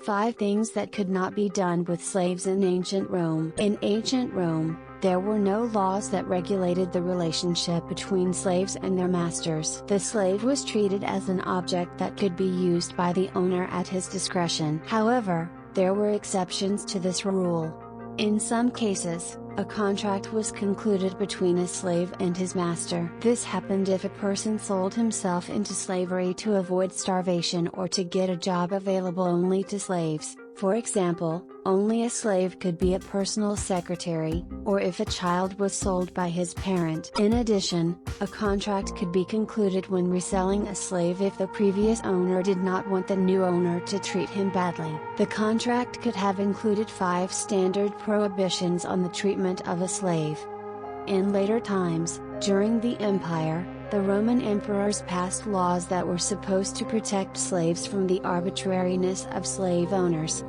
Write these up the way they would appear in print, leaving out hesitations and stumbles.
5 things that could not be done with slaves in ancient Rome. In ancient Rome, there were no laws that regulated the relationship between slaves and their masters. The slave was treated as an object that could be used by the owner at his discretion. However, there were exceptions to this rule. In some cases, a contract was concluded between a slave and his master. This happened if a person sold himself into slavery to avoid starvation or to get a job available only to slaves. For example, only a slave could be a personal secretary, or if a child was sold by his parent. In addition, a contract could be concluded when reselling a slave if the previous owner did not want the new owner to treat him badly. The contract could have included 5 standard prohibitions on the treatment of a slave. In later times, during the empire, the Roman emperors passed laws that were supposed to protect slaves from the arbitrariness of slave owners.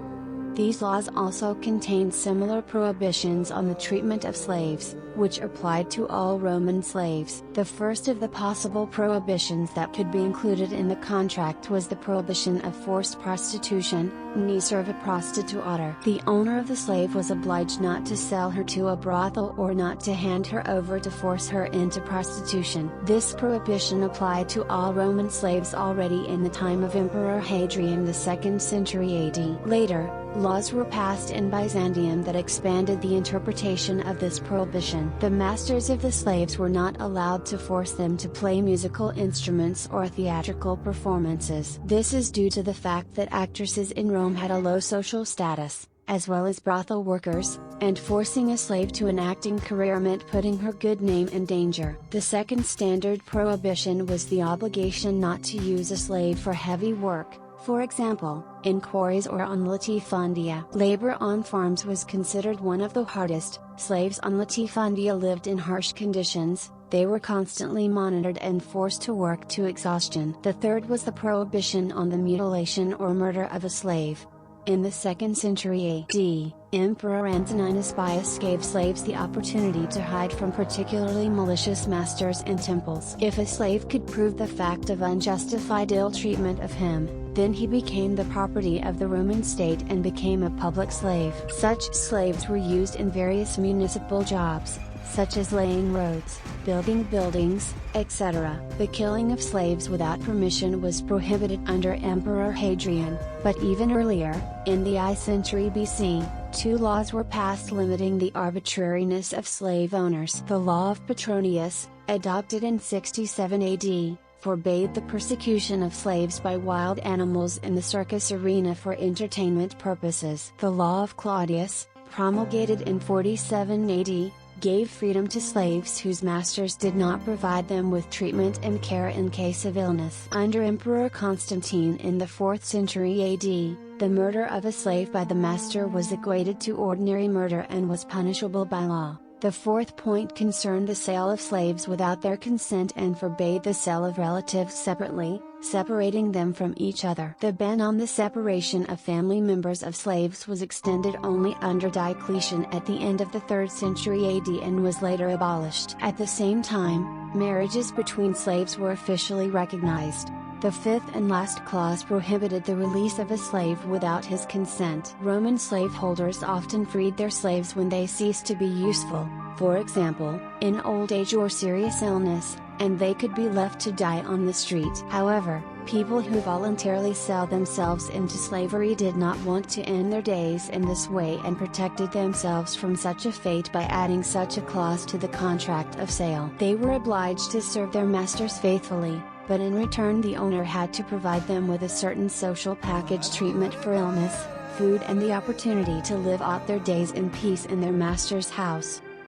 These laws also contained similar prohibitions on the treatment of slaves, which applied to all Roman slaves. The first of the possible prohibitions that could be included in the contract was the prohibition of forced prostitution, ne serva prostituta. The owner of the slave was obliged not to sell her to a brothel or not to hand her over to force her into prostitution. This prohibition applied to all Roman slaves already in the time of Emperor Hadrian the 2nd century AD. Later, laws were passed in Byzantium that expanded the interpretation of this prohibition. The masters of the slaves were not allowed to force them to play musical instruments or theatrical performances. This is due to the fact that actresses in Rome had a low social status, as well as brothel workers, and forcing a slave to an acting career meant putting her good name in danger. The second standard prohibition was the obligation not to use a slave for heavy work. For example, in quarries or on latifundia. Labor on farms was considered one of the hardest. Slaves on latifundia lived in harsh conditions, they were constantly monitored and forced to work to exhaustion. The third was the prohibition on the mutilation or murder of a slave. In the 2nd century AD, Emperor Antoninus Pius gave slaves the opportunity to hide from particularly malicious masters in temples. If a slave could prove the fact of unjustified ill treatment of him, then he became the property of the Roman state and became a public slave. Such slaves were used in various municipal jobs, such as laying roads, building buildings, etc. The killing of slaves without permission was prohibited under Emperor Hadrian, but even earlier, in the I century BC, 2 laws were passed limiting the arbitrariness of slave owners. The law of Petronius, adopted in 67 AD, forbade the persecution of slaves by wild animals in the circus arena for entertainment purposes. The law of Claudius, promulgated in 47 AD, gave freedom to slaves whose masters did not provide them with treatment and care in case of illness. Under Emperor Constantine in the 4th century AD, the murder of a slave by the master was equated to ordinary murder and was punishable by law. The 4th point concerned the sale of slaves without their consent and forbade the sale of relatives separately, separating them from each other. The ban on the separation of family members of slaves was extended only under Diocletian at the end of the 3rd century AD and was later abolished. At the same time, marriages between slaves were officially recognized. The 5th and last clause prohibited the release of a slave without his consent. Roman slaveholders often freed their slaves when they ceased to be useful, for example, in old age or serious illness, and they could be left to die on the street. However, people who voluntarily sell themselves into slavery did not want to end their days in this way and protected themselves from such a fate by adding such a clause to the contract of sale. They were obliged to serve their masters faithfully, but in return the owner had to provide them with a certain social package treatment for illness, food and the opportunity to live out their days in peace in their master's house.